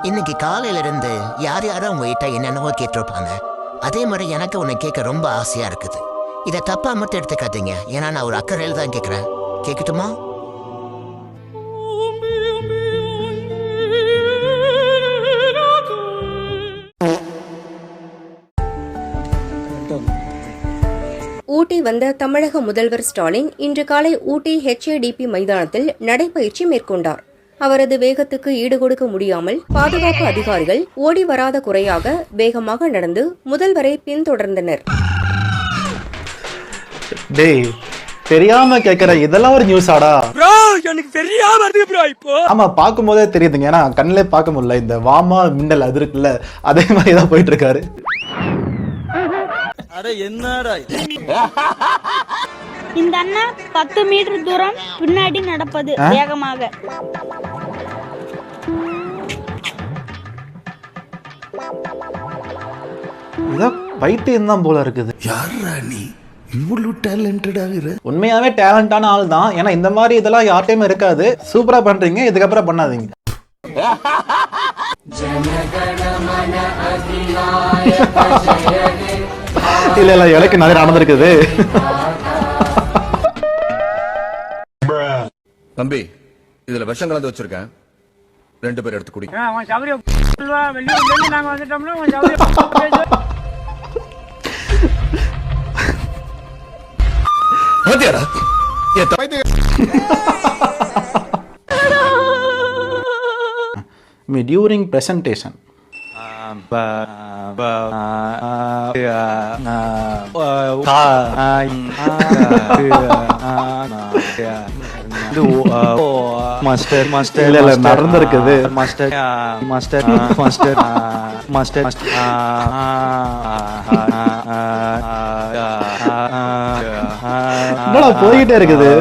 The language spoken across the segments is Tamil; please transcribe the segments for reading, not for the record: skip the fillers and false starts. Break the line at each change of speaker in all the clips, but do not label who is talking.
இன்னைக்கு காலையில இருந்து யார் யாரும் உங்ககிட்ட என்னென்னவோ கேட்டிருப்பாங்க. அதே மாதிரி எனக்கு உன்னை கேட்க ரொம்ப ஆசையா இருக்குது. இதை தப்பா மட்டும் எடுத்துக்காதீங்க, ஏன்னா நான் ஒரு அக்கறையில் தான் கேட்குறேன். கேட்கட்டுமா?
ஊட்டி வந்த தமிழக முதல்வர் ஸ்டாலின் இன்று காலை ஊட்டி HADP மைதானத்தில் நடைபயிற்சி மேற்கொண்டார். அவரது வேகத்துக்கு ஈடுகொடுக்க முடியாமல் பாதுகாப்பு அதிகாரிகள் ஓடி வராத குறையாக வேகமாக நடந்து முதல்வரை பின்தொடர்ந்தனர்.
தெரியாம கேக்குற இதெல்லாம் ஒரு நியூஸ் ஆடா ப்ரோ? எனக்கு தெரியாம இருக்கு ப்ரோ. இப்போ ஆமா, பாக்கும்போதே தெரியுதுங்க. ஏன்னா கண்ணிலே பார்க்க முடியல. இந்த வாமா மின்னல் அது இருக்குல்ல, அதே மாதிரி தான் போயிட்டு இருக்காரு.
அட என்னடா
இந்த அண்ணா 10 மீட்டர் தூரம் பின்னாடி நடப்பது வேகமாக.
பைத்தியம் தான் போல இருக்குது.
யாரா நீ இவ்வளவு டேலண்டட் ஆகுற?
உண்மையாவே டேலண்டான ஆள் தான். ஏன்னா இந்த மாதிரி இதெல்லாம் யார்ட்டையுமே இருக்காது. சூப்பரா பண்றீங்க, இதுக்கப்புறம் பண்ணாதீங்க. இல்ல இல்ல, எனக்கு நிறைய நடந்திருக்குது.
தம்பி, இதுல விஷம் கலந்து வச்சிருக்கேன், 2 பேர் எடுத்து குடி.
During presentation, நடந்திருக்குது. போயிட்டே இருக்குது.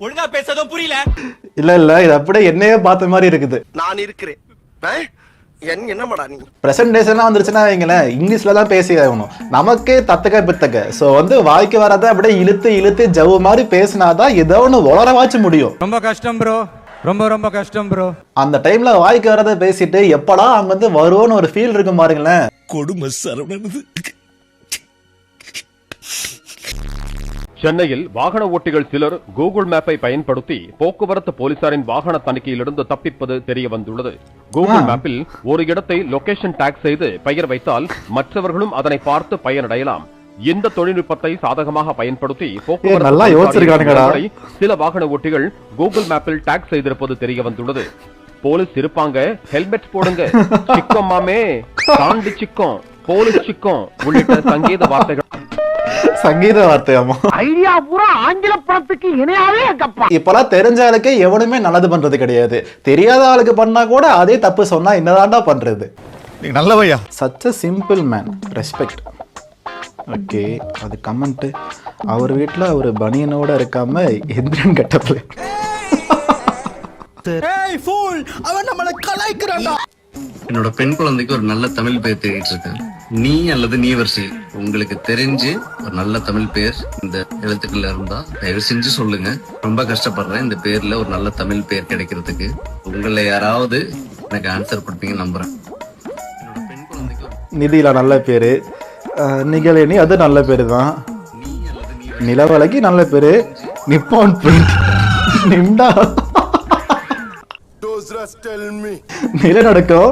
ஒழுங்கா பேசதும் புரியல.
இல்ல இல்ல, இது அப்படியே என்னையே பார்த்த மாதிரி இருக்குது.
நான் இருக்கிறேன். என்னமாடா நீ?
பிரசன்டேஷன்லாம் வந்துருச்சுன்னா வைங்களேன், இங்கிலீஷ்ல தான் பேசி ஆகணும். நமக்கே தத்தக்க பித்தக்க. ஸோ வாய்க்கு வரதை அப்படியே இழுத்து இழுத்து ஜவு மாதிரி பேசினாதான் ஏதோ ஒன்று வளரவாச்சு முடியும்.
ரொம்ப கஷ்டம் ப்ரோ, ரொம்ப ரொம்ப கஷ்டம் ப்ரோ.
அந்த டைம்ல வாய்க்கு வரதை பேசிட்டு எப்படா அங்க வருவோன்னு ஒரு ஃபீல் இருக்கும் பாருங்களேன்.
கொடுமை சரவணனது.
சென்னையில் வாகன ஓட்டிகள் சிலர் கூகுள் மேப்பை பயன்படுத்தி போக்குவரத்து போலீசாரின் வாகன தணிக்கையிலிருந்து தப்பிப்பது தெரிய வந்துள்ளது. கூகுள் மேப்பில் ஒரு இடத்தை லொகேஷன் டாக் செய்து பெயர் வைத்தால் மற்றவர்களும் அதனை பார்த்து பயனடையலாம். இந்த தொழில்நுட்பத்தை சாதகமாக பயன்படுத்தி போக்குவரத்து சில வாகன ஓட்டிகள் கூகுள் மேப்பில் டாக் செய்திருப்பது தெரிய வந்துள்ளது. போலீஸ் இருப்பாங்க, ஹெல்மெட் போடுங்க, சிக்கம் மாமே, தாண்டி சிக்கம், போலீஸ் சிக்கம் உள்ளிட்ட சங்கீத வார்த்தைகள்.
சங்கீத வார்த்தையாமா? ஐடியா பூரா ஆங்கில படத்துக்கு இணையாவே இருக்கப்பா. இப்பெல்லாம் தெரிஞ்ச ஆளுக்கு எவனுமே நல்லது பண்றது கிடையாது. தெரியாத ஆளுக்கு பண்ணா கூட அதே தப்பு சொன்னா என்னதான்டா பண்றது?
நல்லவையா.
Such a simple man, respect. Okay, அது கமெண்ட். அவர் வீட்டுல ஒரு பனியனோட இருக்காம எந்திரன் கட்டப்ல.
ஏய் ஃபூல், அவன் நம்மள கலாய்க்கறான்டா.
என்னோட பெண் குழந்தைக்கு ஒரு நல்ல தமிழ் பெயர் தேடிட்டு இருக்கேன். நீ அல்லது நீ வரிசை உங்களுக்கு தெரிஞ்சு ஒரு நல்ல தமிழ் பெயர் இந்த எழுத்துக்கள்ல இருந்தா தயவு செஞ்சு சொல்லுங்க. ரொம்ப கஷ்டப்படுறேன் இந்த பேர்ல ஒரு நல்ல தமிழ் பெயர் கிடைக்கிறதுக்கு. உங்களை யாராவது எனக்கு ஆன்சர் கொடுப்பீங்க நம்புறேன். என்னோட பெண் குழந்தைக்கு
நிதியில நல்ல பேரு, நிகழனி அது நல்ல பேரு தான். நிலவலைக்கு நல்ல பேரு, நிப்பான் நிம்டா நிலநடுக்கம்,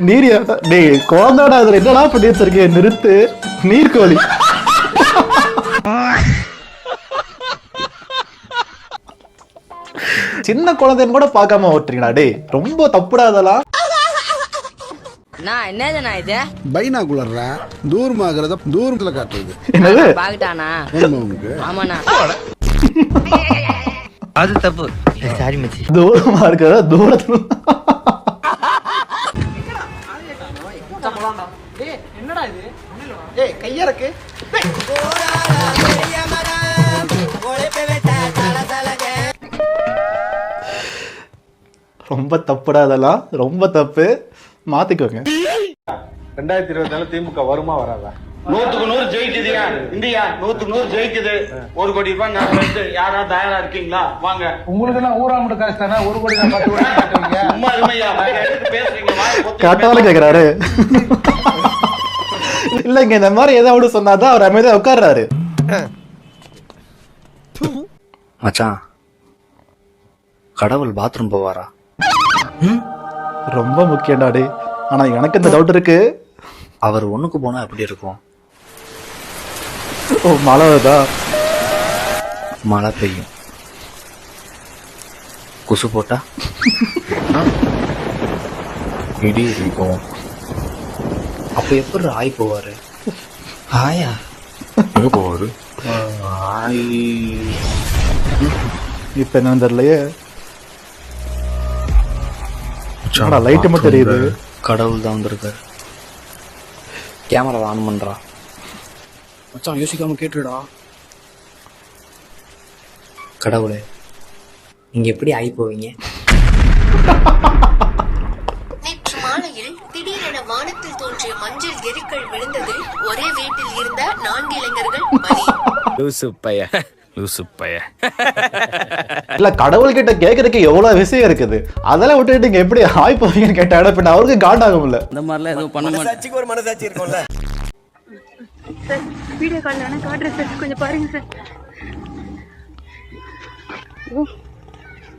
நீர் குழந்தையோட அதுல என்னடா பண்ணி வச்சிருக்க? நிறுத்து, நீர்கோழி. சின்ன குழந்தைன்னு கூட பார்க்காம ஓட்டுறீங்களா? டே ரொம்ப தப்புடாதெல்லாம்.
என்னதுண்ணா இது?
பைனாகுலர்ரா, தூரமாகிறத தூரத்துல காட்டுறது.
என்னது? பாக்கிட்டானா?
ஆமாண்ணா.
அது தப்பு. சாரி மச்சி.
தூரமா இருக்கிற தூரத்துல
என்னடா இது? ஏய் கையா இருக்கு.
ரொம்ப தப்புடா, அதெல்லாம் ரொம்ப தப்பு. மாத்திக்கோங்க.
2024 திமுக வருமா வராதா?
100க்கு 100 ஜெயிக்குதுயா. இந்தியா 100க்கு 100 ஜெயிக்குது. 1 கோடி ரூபாய் நான் வந்து யாரா தயாரா இருக்கீங்களா? வாங்க.
உங்களுக்கு எல்லாம் ஊராமட்டு காசு தானே, 1 கோடி 10 கோடி கட்டுவீங்க.
சும்மா இருமையா. எதுக்கு பேசுறீங்க?
கட்டால கேக்குறாரு. இல்லங்க, இந்த மாதிரி ஏதாவது சொன்னாதான் அவர் அமைதியா உட்கார்றாரு.
மச்சான், கடவுள் பாத்ரூம் போவாரா?
ரொம்ப முக்கியம்டாடி. ஆனா எனக்கு இந்த டவுட் இருக்கு.
அவர் ஒண்ணுக்கு போனா எப்படி இருக்கும்?
ஓ, மழை வருதா?
மழை பெய்யும். குசு போட்டா இடி இருக்கும். அப்ப எப்படி ஆய் போவாரு? ஆயா எங்க போவாரு? ஆய்
இப்ப என்ன தெரியலையே. லைட் மட்டும் தெரியுது.
கடவுள் தான் வந்திருக்காரு. கேமரா ஆன் பண்றா. மச்சான் யோசிக்காம கேட்டுடா. கடவுளே, நீங்க எப்படி ஆகி போவீங்க?
நேற்று மாலையில் திடீரென வானத்தில் தோன்றிய மஞ்சள் எரிக்கல் விழுந்ததில் ஒரே வீட்டில் இருந்த 4 இளைஞர்கள் பலி.
இல்ல, கடவுள் கிட்ட கேக்குறதுக்கு எவ்வளவு விஷயம் இருக்குது. அதெல்லாம் விட்டுட்டு நீங்க எப்படி ஆய் போவீங்கன்னு கேட்டா பின்ன அவருக்கு காட் ஆகும்ல.
இந்த மாதிரிலாம் எதுவும் பண்ண மாட்டேன்.
சச்சிக்கு ஒரு மனசாட்சி இருக்கும்ல.
சார் வீடியோ கால் வேணா காட்டுறேன் சார், கொஞ்சம் பாருங்க சார். ஓ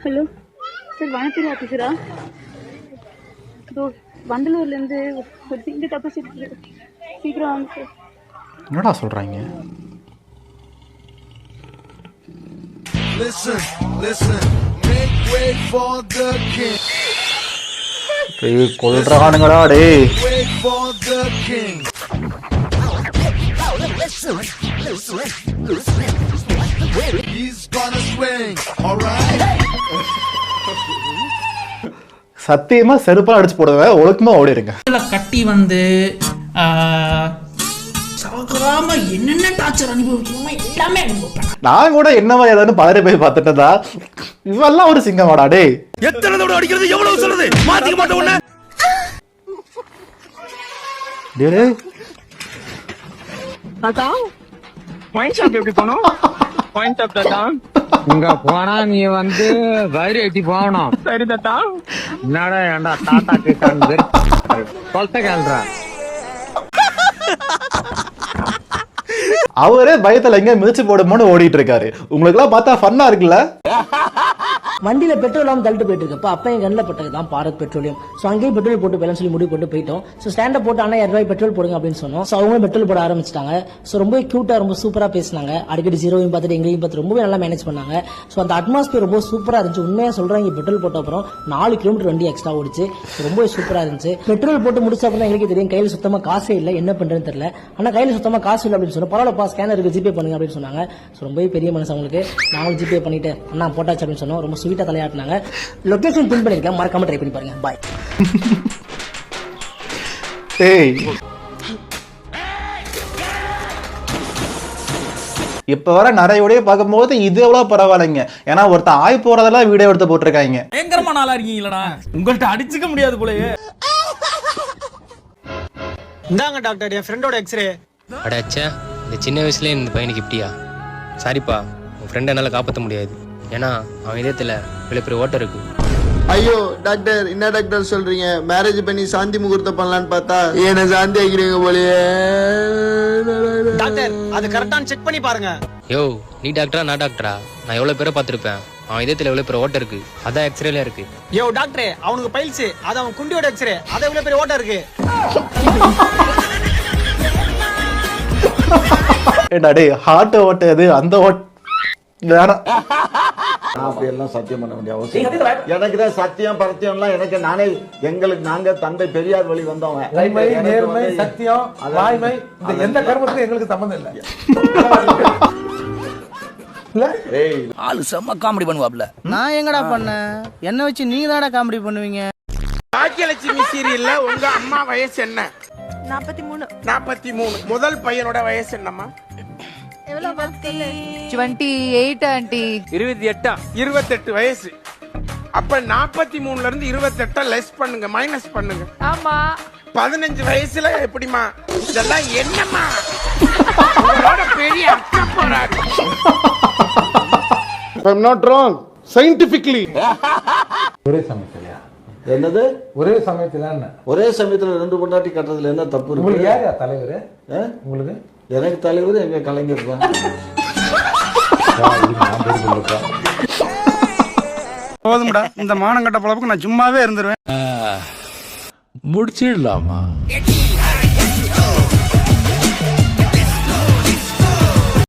ஹலோ சார், வனத்துறை ஆஃபீஸரா? வண்டலூர்ல இருந்து ஒரு சிங்க தப்பு சீக்கிரம் வாங்க சார்.
என்னடா சொல்றாங்க?
Listen, listen. Make way for the king.
கொல்றானுங்கடா டேய்.
Wait for the king. He's gonna swing. All right.
சத்தியமா செருப்பா அடிச்சு போடுவேன். ஒழுக்கமா ஓடிடுங்க.
கட்டி வந்து சாகராம என்னென்ன டார்ச்சர் அனுபவிக்கணுமோ எல்லாமே அனுபவிப்பேன்.
நான் கூட என்னவா ஏதாவது பதறி போய் பார்த்துட்டதா. இவெல்லாம் ஒரு சிங்கமாடா டேய்.
எத்தனை தடவை அடிக்கிறது, எவ்வளவு சொல்றது? மாத்திக்க மாட்டேன் உன்னை.
டேய்
தாத்தா பாயிண்ட் ஷாப் எப்படி போனோம்? பாயிண்ட் ஷாப் தாத்தா
இங்க போனா நீ வந்து வயிறு எட்டி போகணும்.
சரி தாத்தா.
என்னடா ஏண்டா தாத்தா கேட்டான்னு சொல்ல கேள்றா.
அவரே பயத்துல எங்க மிதிச்சு போடுமோன்னு ஓடிட்டு இருக்காரு. உங்களுக்கு எல்லாம் பார்த்தா ஃபன்னா இருக்குல்ல?
வண்டியில பெட்ரோல் இல்லாமல் தள்ளிட்டு போயிட்டு இருக்கப்ப அப்ப என் கண்ணில் பட்டது தான் பாரத் பெட்ரோலியம். ஸோ அங்கேயும் பெட்ரோல் போட்டு போயிடலாம் சொல்லி முடிவு போட்டு போயிட்டோம். ஸோ ஸ்டாண்டப் போட்டு அண்ணா 2 ரூபாய் பெட்ரோல் போடுங்க அப்படின்னு சொன்னோம். ஸோ அவங்களும் பெட்ரோல் போட ஆரம்பிச்சிட்டாங்க. ஸோ ரொம்ப கியூட்டா ரொம்ப சூப்பரா பேசினாங்க. அடிக்கடி ஜீரோவையும் பார்த்துட்டு எங்களையும் பார்த்து ரொம்பவே நல்லா மேனேஜ் பண்ணாங்க. ஸோ அந்த அட்மாஸ்பியர் ரொம்ப சூப்பரா இருந்துச்சு. உண்மையா சொல்றேன், இங்க பெட்ரோல் போட்ட அப்புறம் 4 கிலோமீட்டர் வண்டி எக்ஸ்ட்ரா ஓடிச்சு. ரொம்பவே சூப்பரா இருந்துச்சு. பெட்ரோல் போட்டு முடிச்ச அப்புறம் எங்களுக்கு தெரியும் கையில சுத்தமா காசே இல்லை, என்ன பண்றதுன்னு தெரியல. ஆனா கையில சுத்தமா காசு இல்லை அப்படின்னு சொன்னோம். பரவாயில்லப்பா, ஸ்கேனருக்கு ஜிபே பண்ணுங்க அப்படின்னு சொன்னாங்க. ஸோ ரொம்பவே பெரிய மனசு அவங்களுக்கு. நாங்களும் ஜிபே பண்ணிட்டு அண்ணா போட்டாச்சு அப்படின்னு சொன்னோம். ரொம்ப ஸ்வீட்டா தலையாட்டினாங்க. லொகேஷன் பின் பண்ணிருக்கேன், மறக்காம ட்ரை பண்ணி பாருங்க. பாய்.
ஏய், இப்ப வர நிறைய பார்க்கும்போது இது எவ்வளவு பரவாயில்லைங்க. ஏன்னா ஒருத்தன் ஆய் போறதெல்லாம் வீடியோ எடுத்து போட்டிருக்காங்க.
பயங்கரமா நாளா இருக்கீங்களா? உங்கள்ட்ட அடிச்சுக்க முடியாது போலயே. இந்தாங்க டாக்டர், என் ஃப்ரெண்டோட எக்ஸ்ரே.
அடாச்சா, இந்த சின்ன வயசுல இந்த பையனுக்கு இப்படியா? சாரிப்பா, உன் ஃப்ரெண்டை என்னால் காப்பாற்ற முடியாது. ஏன்னா அவன் இதயத்தில் இவ்வளோ பெரிய ஓட்டம் இருக்கு.
ஐயோ டாக்டர், என்ன டாக்டர் சொல்றீங்க? மேரேஜ் பண்ணி சாந்தி முகூர்த்தம் பண்ணலான்னு பார்த்தா என்ன சாந்தி ஆகிறீங்க போலயே.
டாக்டர், அது கரெக்டான செக் பண்ணி பாருங்க.
யோ, நீ டாக்டரா நான் டாக்டரா? நான் எவ்வளோ பேரை பார்த்துருப்பேன். அவன் இதயத்தில் எவ்வளோ பெரிய ஓட்டம் இருக்கு, அதான் எக்ஸ்ரேல இருக்கு.
யோ டாக்டரே, அவனுக்கு பைல்ஸ், அது அவன் குண்டியோட எக்ஸ்ரே, அது எவ்வளவு பெரிய ஓட்டம் இருக்கு.
ஏண்டா டேய், ஹார்ட் ஓட்டது அந்த ஓட் வேணாம்.
அப்படியெல்லாம் சத்தியம் பண்ண வேண்டிய அவசியம் எனக்கு தான். சத்தியம் பரத்தியம்லாம் எனக்கு நானே, நாங்க தந்தை பெரியார் வழி வந்தவங்க. நேர்மை, சத்தியம், வாய்மை, இந்த எந்த கர்மத்துக்கும் எங்களுக்கு சம்பந்தம் இல்லை.
ஆளு செம்ம காமெடி பண்ணுவாப்ல.
நான் எங்கடா பண்ணேன்? என்ன வச்சு நீங்க தானடா காமெடி பண்ணுவீங்க.
பாக்கியலட்சுமி சீரியல்ல உங்க அம்மா வயசு என்ன?
43.
43. முதல் பையனோட வயசு என்னம்மா?
28 ஆண்டி.
28 வயசு. அப்ப 43ல இருந்து 28 லெஸ் பண்ணுங்க, மைனஸ் பண்ணுங்க.
ஆமா.
15 வயசுல எப்படிமா? இதெல்லாம் என்னம்மா? உங்களோட பெரிய அக்கா போறாரு.
I'm not wrong. Scientifically.
ஒரே சமயத்திலயா?
என்னது
ஒரே சமயத்துல என்ன?
ஒரே சமயத்துல 2 பொண்டாட்டி கட்டுறதுல என்ன தப்பு இருக்கு?
உங்களுக்கு யார் தலைவர்? உங்களுக்கு?
எனக்கு தலைவர் எங்க கலைஞர் தான்.
போதும்டா, இந்த மானங்கட்ட பொழப்புக்கு நான் சும்மாவே இருந்துருவேன்.
முடிச்சிடலாமா?